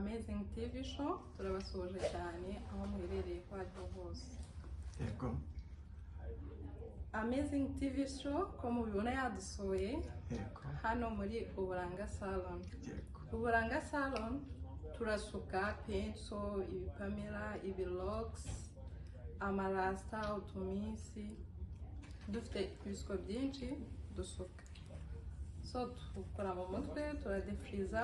Amazing TV show turabasuhuje cyane aho muherereye ko ariho hose. Yego. Amazing TV show ko mubibona yadusoye Yego. hano muri Uburanga Salon. Yego. Uburanga Salon turasuka penso, ibipamera, ibirocks, amarasta, utumisi, dufite ibisuko byinshi dusuka. So tukora mu mutwe, turadefriza,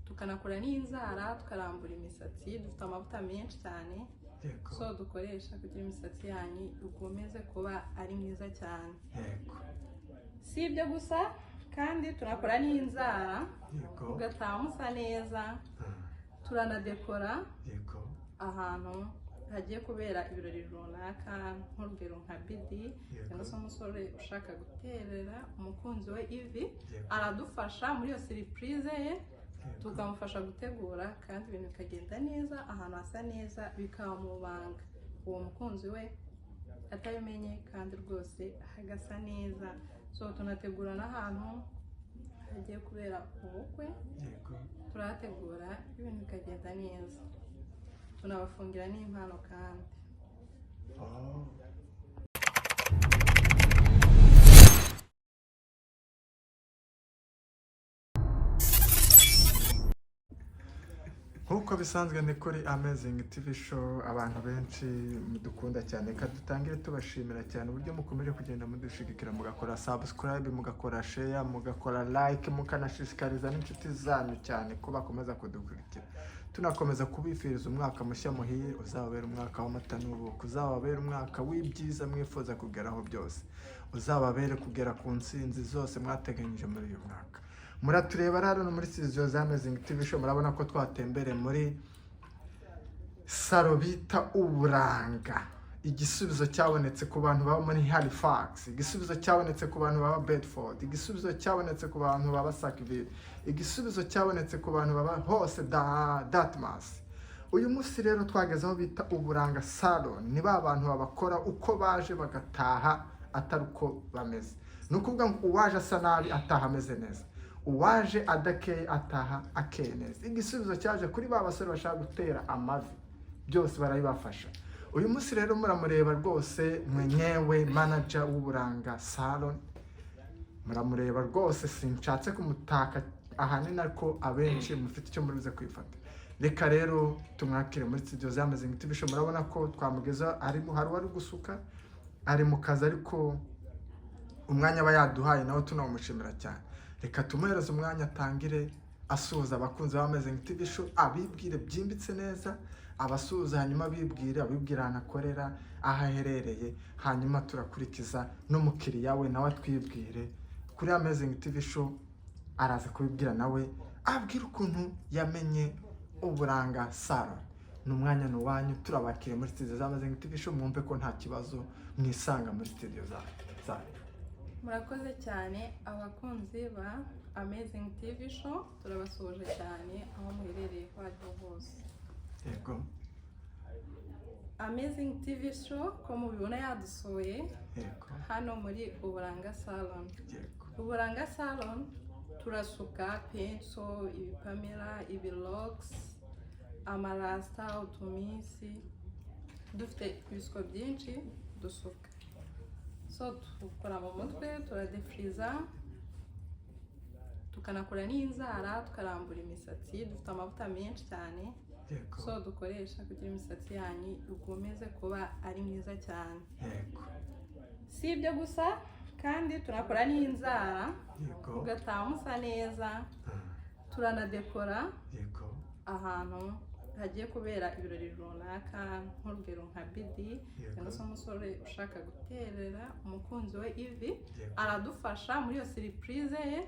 tukanakora n'inzara, tukarambura imisatsi, dufite amavuta menshi cyane. Yego. So dukoresha kugira imisatsi yanyu ikomeze kuba ari myiza cyane. Yego. Si ibyo gusa kandi tunakora n'inzara, Yego. ugataha musa neza, turanadekora Yego. ahantu hagiye kubera ibirori runaka, nk'urugero nka bidi cyangwa se umusore ushaka guterera umukunzi we ivi, aradufasha muri iyo surprise ye, tukamufasha gutegura kandi ibintu bikagenda neza, ahantu hasa neza, bikaba mu banga, uwo mukunzi we atabimenye kandi rwose hagasa neza. So tunategura n'ahantu hagiye kubera ubukwe, Yego. turahategura ibintu bikagenda neza, tunabafungira n'impano kandi. Oh. Nkuko bisanzwe ni kuri Amazing TV show, abantu benshi mudukunda cyane, kandi dutangire tubashimira cyane uburyo mukomeje kugenda mudushigikira, mugakora subscribe, mugakora share, mugakora like, mukanashishikariza n'inshuti zanyu cyane ko bakomeza kudukurikira. Tunakomeza kubifiriza umwaka mushya muhiye, uzababera umwaka w'amata n'ubuki, uzababera umwaka w'ibyiza mwifuza kugeraho byose, uzababere kugera ku nsinzi zose mwateganyije muri uyu mwaka. Muratureba rero no muri studio za Amazing TV show, murabona ko twatembere muri salo bita Uburanga. Igisubizo cyabonetse ku bantu baba muri Halifax, igisubizo cyabonetse ku bantu baba Bedford, igisubizo cyabonetse ku bantu baba Sackville, igisubizo cyabonetse ku bantu baba hose Dartmouth. Uyu munsi rero twagezeho bita Uburanga Salon. Ni ba bantu babakora uko baje bagataha atari uko bameze. Nukuvuga ngo uwaje asa nabi ataha ameze neza, uwaje adakeye ataha akeye neza. Igisubizo cyaje kuri ba basore bashaka gutera amavi, byose barabibafasha. Uyu munsi rero muramureba rwose, mwenyewe manager w'Uburanga Salon, muramureba rwose, sinshatse kumutaka ahanini ariko abenshi mufite icyo muribuze kwifata. Reka rero tumwakire muri studio za Amazing TV show. Murabona ko twamugeza hari wari gusuka, ari mu kazi, ariko umwanya aba yaduhaye nawe tunamushimira cyane. Reka tumuhereze umwanya atangire asuhuza abakunzi ba Amazing TV show, abibwire byimbitse neza, abasuhuza hanyuma abibwira ahantu akorera, aho aherereye, hanyuma turakurikiza n'umukiriya we nawe atwibwire kuri Amazing TV show. Araza kubibwira nawe abwira ukuntu yamenye Uburanga Salon. N'umwanya n'uwanyu, turabakire muri studio za Amazing TV show, mwumve ko nta kibazo mwisanga muri studio zayo. Murakoze cyane abakunzi ba Amazing TV show, turabasuhuje cyane aho muherereye ko ariho hose. Yego. Amazing TV show ko mubibona yadusoye Yego. hano muri Uburanga Salon. Yego. Uburanga Salon turasuka penso, ibipamera, ibirocks, amarasta, utumisi, dufite ibisuko byinshi dusuka. So tukora mu mutwe, turadefriza, tukanakora n'inzara, tukarambura imisatsi, dufite amavuta menshi cyane. Yego. So dukoresha kugira imisatsi yanyu ikomeze kuba ari myiza cyane. Yego. Si ibyo gusa kandi tunakora n'inzara, Yego. ugataha musa neza, turanadekora Yego. ahantu hagiye kubera ibirori runaka, nk'urugero nka bidi cyangwa se umusore ushaka guterera umukunzi we ivi, aradufasha muri iyo surprise ye,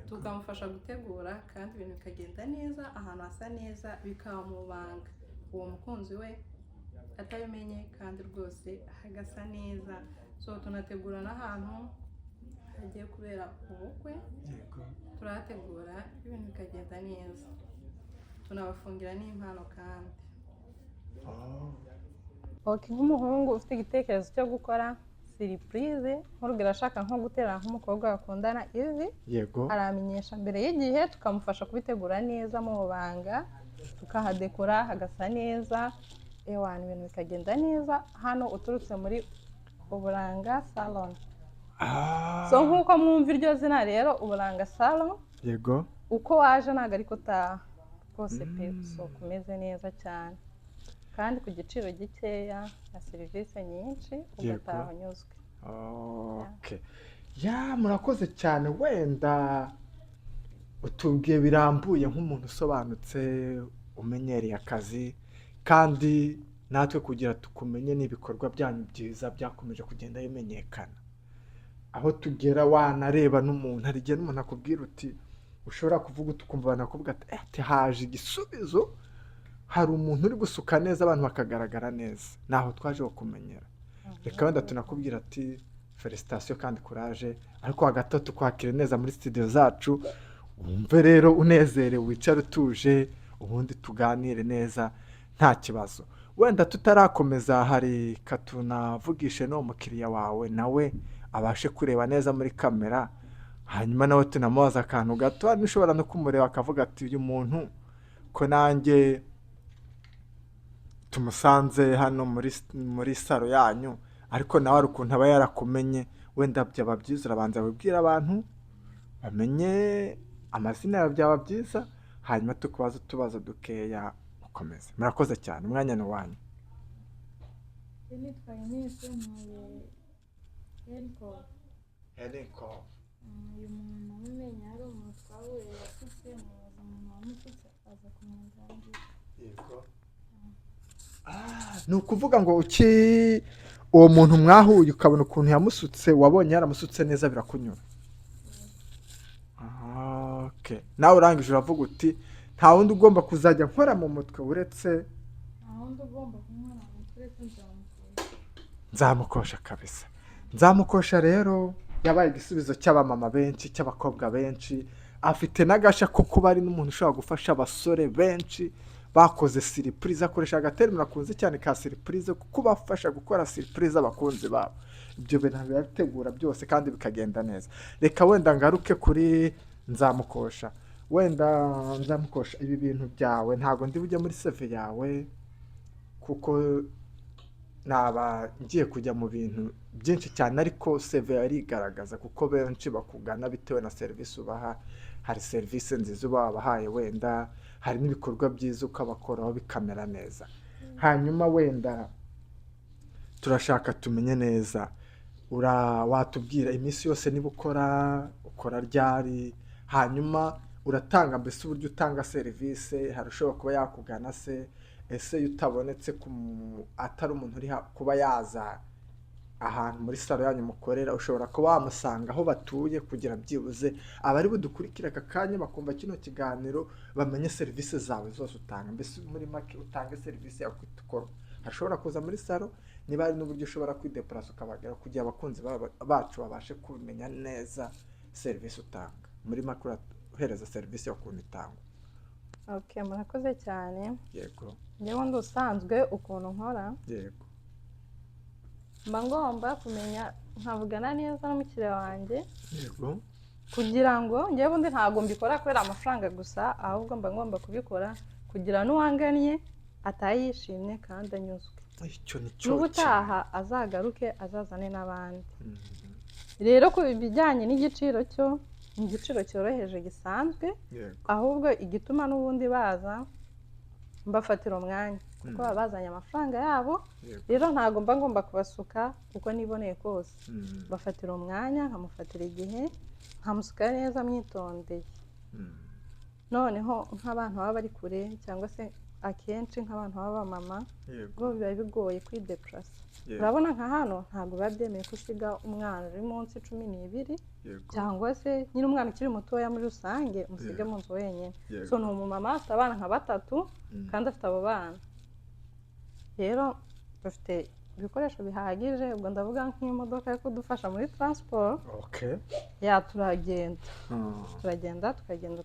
tukamufasha gutegura kandi ibintu bikagenda neza, ahantu hasa neza, bikaba mu banga, uwo mukunzi we atabimenye kandi rwose hagasa neza. So tunategura n'ahantu hagiye kubera ubukwe, Yego. turahategura ibintu bikagenda neza, tunabafungira n'impano kandi. Oh. Ok, nk'umuhungu ufite igitekerezo cyo gukora surprise nk'urugero ashaka nko guterana nk'umukobwa bakundana ivi yego aramenyesha mbere y'igihe tukamufasha kubitegura neza mu banga tukahadekora hagasa neza ewana ibintu bikagenda neza hano uturutse muri Uburanga Salon. So nk'uko mwumva iryo zina rero Uburanga Salon yego uko waje ntabwo ariko utaha rwose pe so kumeze neza cyane kandi ku giciro gikeya na serivisi nyinshi ugataha unyuzwe. Okay. Murakoze cyane wenda utubwiye birambuye nk'umuntu usobanutse umenyereye akazi kandi natwe kugira tukumenye n'ibikorwa byanyu byiza byakomeje kugenda bimenyekana aho tugera wanareba n'umuntu hari igihe n'umuntu akubwira uti ushobora kuvuga utukumva banakubwira ati haje igisubizo hari umuntu uri gusuka neza abantu bakagaragara neza naho twaje kukumenyera reka wenda tunakubwira ati felicitation kandi courage ariko hagati tukwakire neza muri studio zacu wumve rero unezerewe wicare utuje ubundi tuganire neza nta kibazo wenda tutarakomeza hari katunavugishe no mukiriya wawe nawe abashe kureba neza muri kamera hanyuma nawe tunamubaza akantu gato nishobora no kumureba akavuga ati uyu muntu ko nanjye tumusanze hano muri saro yanyu ariko nawe ari ukuntu aba yarakumenye wenda byaba byiza urabanza wibwira abantu bamenye amazina yawe byaba byiza hanyuma tukubaza utubazo dukeya ukomeze murakoze cyane umwanya ni wanyu. Heniko uyu muntu umenya ari umuntu twahuye yasutse mubaza umuntu wamusutse aza kumwunganira yego ni ukuvuga ngo uwo muntu mwahuye ukabona ukuntu yamusutse wabonye yaramusutse neza birakunyura. Okay. Nawe urangije uravuga uti nta wundi ugomba kuzajya nkora mu mutwe uretse nta wundi ugomba kunkora mu mutwe uretse nzamukosha kabisa. Nzamukosha rero yabaye igisubizo cy'abamama benshi cy'abakobwa benshi afite n'agasha ko kuba ari n'umuntu ushobora gufasha abasore benshi bakoze surprise akoresha agaterimo nakunze cyane ka surprise kuko bafasha gukora surprise abakunzi babo ibyo bintu birategura byose kandi bikagenda neza. Reka wenda ngaruke kuri nzamukosha wenda nzamukosha ibi bintu byawe ntago ndi bujye muri save yawe kuko naba ngiye kujya mu bintu byinshi cyane ariko save yarigaragaza kuko benshi bakugana bitewe na service ubaha hari service nziza ubahaye wenda hari n'ibikorwa byiza ukabakoraho bikamera neza hanyuma wenda turashaka tumenye neza watubwira iminsi yose niba ukora ryari hanyuma uratanga mbese uburyo utanga service harushaho kuba yakugana se ese utabonetse atari umuntu uri kuba yaza ahantu muri salo yanyu mukorera ushobora kuba wamusanga aho batuye kugira byibuze abari budukurikira aka kanya bakumva kino kiganiro bamenye service zawe zose utanga mbese muri make utanga service yawe ukora hashobora kuza muri salo niba ari n'uburyo ushobora kwideplace ukabagera kugira abakunzi bacu babashe kumenya neza service utanga muri make uhereza service yo kuntu itangwa. Okay, murakoze cyane. Yego. Njyewe ndusanzwe ukuntu nkora. Yego. Mba ngomba kumenya nkavugana neza n'umukiriya wanjye. Yego. Kugira ngo njyewe ubundi ntabwo mbikora kubera amafaranga gusa ahubwo mba ngomba kubikora kugira n'uwanganye atayishimye kandi anyuzwe. Icyo ni cyo. N'ubutaha azagaruke azazane n'abandi. Rero ku bijyanye n'igiciro cyo igiciro cyoroheje gisanzwe ahubwo igituma n'ubundi baza mbafatira umwanya kuko babazanye amafaranga yabo rero ntago mba ngomba kubasuka kuko niboneye kose bafatira umwanya nkamufatira igihe nkamusuka neza mwitondeye noneho nk'abantu baba bari kure cyangwa se akenshi nk'abantu b'abamama ubwo biba bigoye kwideplace urabona nka hano ntabwo biba byemeye ko usiga umwana uri munsi 12 cyangwa se nyine umwana ukiri mutoya muri rusange musige mu nzu wenyine so ni umumama afite abana nka 3 kandi afite abo bana rero bafite ibikoresho bihagije ubwo ndavuga nk'imodoka yo kudufasha muri transport turagenda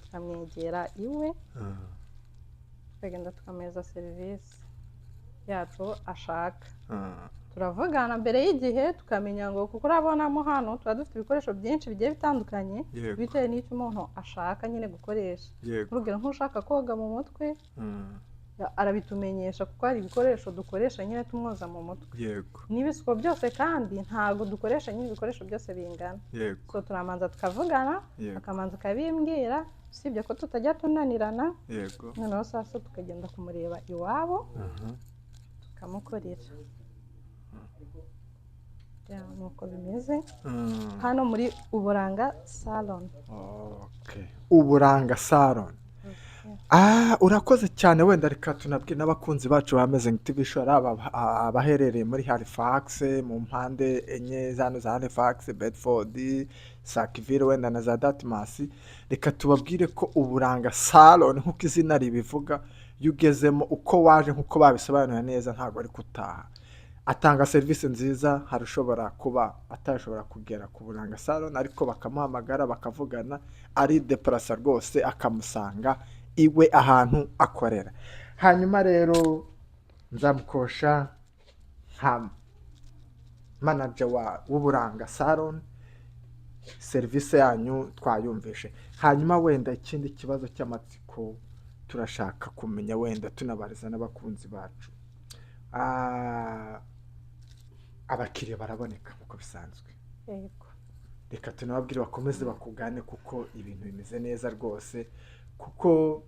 tukamwegera iwe tukagenda tukameza serivisi yacu ashaka turavugana mbere y'igihe tukamenya ngo kuko urabonamo hano tuba dufite ibikoresho byinshi bigiye bitandukanye Yego. bitewe n'icyo umuntu ashaka nyine gukoresha Yego. urugero nk'ushaka koga mu mutwe arabitumenyesha kuko hari ibikoresho dukoresha nyine tumwoza mu mutwe Yego. n'ibisuko byose kandi ntabwo dukoresha nyine ibikoresho byose bingana Yego. so turamanza tukavugana Yego. akamanza akabimbwira usibye ko tutajya tunanirana Yego. noneho sasa tukagenda kumureba iwabo tukamukorera nuko bimeze hano muri uburanga salon. Okay. Uburanga salon. Urakoze cyane wenda reka tunabwire n'abakunzi bacu ba Amazing TV Show abaherereye muri Halifax mu mpande enye zano za Halifax, Bedford, Sackville wenda na za Dartmouth, reka tubabwire ko uburanga salon nk'uko izina ribivuga iyo ugezemo uko waje nk'uko babisobanuye neza ntabwo ari kutaha. Atanga serivisi nziza, hari ushobora kuba atashobora kugera ku buranga salon ariko bakamuhamagara bakavugana ari deplasa rwose akamusanga iwe ahantu akorera. Hanyuma rero nzamukosha nka manager w'uburanga salon, serivisi yanyu twayumvishe. Hanyuma wenda ikindi kibazo cy'amatsiko turashaka kumenya wenda tunabariza n'abakunzi bacu. Abakiriya baraboneka nk'uko bisanzwe. Yego. Reka tunababwire bakomeze bakugane kuko ibintu bimeze neza rwose kuko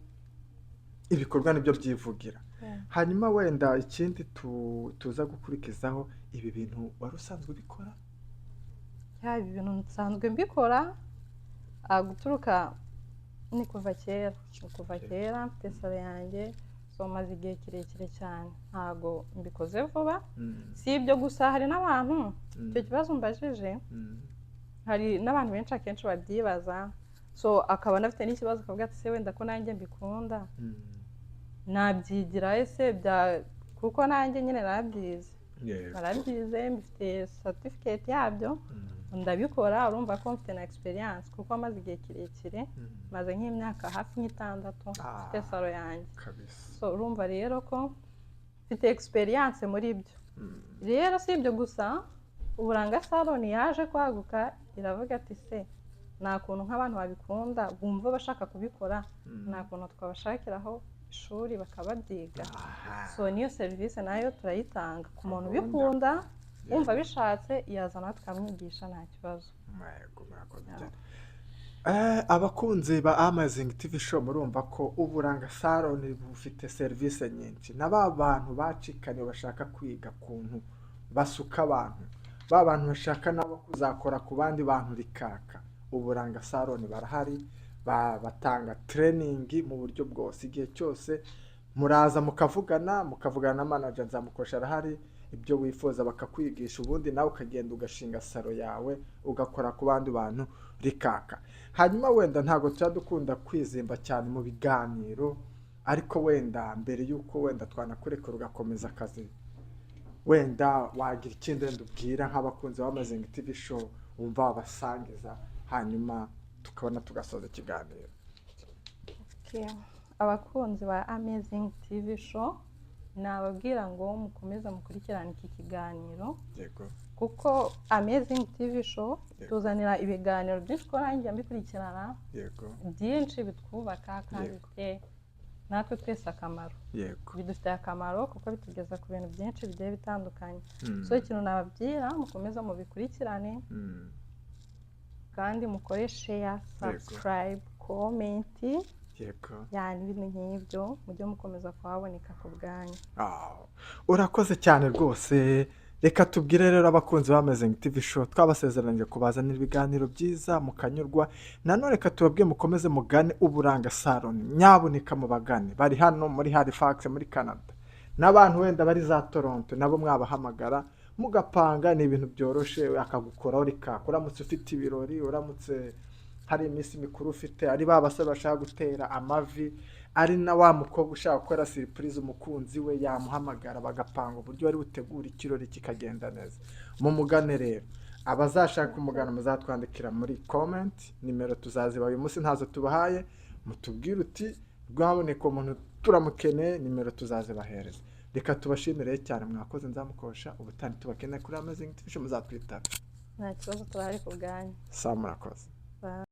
ibikorwa nibyo byivugira. Hanyuma wenda ikindi tuza gukurikizaho ibi bintu wari usanzwe ubikora? Ibi bintu nsanzwe mbikora guturuka ni kuva kera mfite salo yanjye so maze igihe kirekire cyane ntago mbikoze vuba. Si ibyo gusa hari n'abantu icyo kibazo mbajije hari n'abantu benshi akenshi babyibaza so akaba nafite n'ikibazo akavuga ati se wenda ko nanjye mbikunda nabyigira ese kuko nanjye nyine narabyize mbifite certificate yabyo ndabikora urumva ko mfite na experience kuko maze igihe kirekire maze nk'imyaka hafi nk'itandatu mfite salo yanjye so urumva rero ko mfite experience muri byo. Rero si ibyo gusa uburanga salon yaje kwaguka iravuga ati se nta kuntu nk'abantu babikunda bumva bashaka kubikora nta kuntu twabashakiraho ishuri bakababyiga. So niyo serivisi nayo turayitanga ku muntu ubikunda wumva bishatse yazana tukamwigisha nta kibazo. Abakunzi ba Amazing TV Show murumva ko uburanga salon bufite serivisi nyinshi n'aba bantu bacikaniwe bashaka kwiga kuntu basuka abantu bantu bashaka nabo kuzakora ku bandi bantu rikaka. Uburanga salon barahari batanga training mu buryo bwose igihe cyose muraza mukavugana na manager nzamukosha arahari ibyo wifuza bakakwigisha ubundi nawe ukagenda ugashinga salo yawe ugakora ku bandi bantu rikaka. Hanyuma wenda ntago dukunda kwizimba cyane mu biganiro ariko wenda mbere yuko wenda twanakurekura ugakomeza akazi wenda wagira ikindi wenda ubwira nk'abakunzi ba Amazing TV Show wumva wabasangiza hanyuma tukabona tugasoza ikiganiro. Abakunzi ba Amazing TV Show nababwira ngo mukomeze mukurikirane iki kiganiro. Yego. Kuko Amazing TV Show tuzanira ibiganiro byinshi ko nanjye mbikurikirana. Yego. Byinshi bitwubaka kandi bifite natwe twese akamaro. Yego. Bidufitiye akamaro kuko bitugeza ku bintu byinshi bigiye bitandukanye. So ikintu nababwira mukomeze mubikurikirane kandi mukore share, subscribe, comment. Yego. Yani ibintu nk'ibyo mujye mukomeza kuhaboneka ku bwanyu. Urakoze cyane rwose. Reka tubwire rero abakunzi ba Amazing TV Show twabasezeranyije kubazanira ibiganiro byiza mukanyurwa. Nanone reka tubabwiye mukomeze mugane uburanga salon. Nyaboneka mu bagane bari hano muri Halifax muri Canada. N'abantu wenda bari za Toronto nabo mwabahamagara mugapanga ni ibintu byoroshe akagukoraho rikaka. Uramutse ufite ibirori, uramutse hari iminsi mikuru ufite, ari babasaba bashaka gutera amavi, ari na wa mukobwa ushaka gukora surprise umukunzi we yamuhamagara bagapanga uburyo ari butegura ikirori kikagenda neza. Mu mugane rero abazashaka umugana muzatwandikira muri comment, nimero tuzaziba uyu munsi ntazo tubahaye, mutubwire uti rwaboneka umuntu turamukeneye, nimero tuzazibahereza. reka tubashimire cyane mwakoze nzamukosha ubutani tubakeneye kuri Amazing TV Show muzatwitaba nta kibazo turahari ku bwanyu saa murakoze Bye.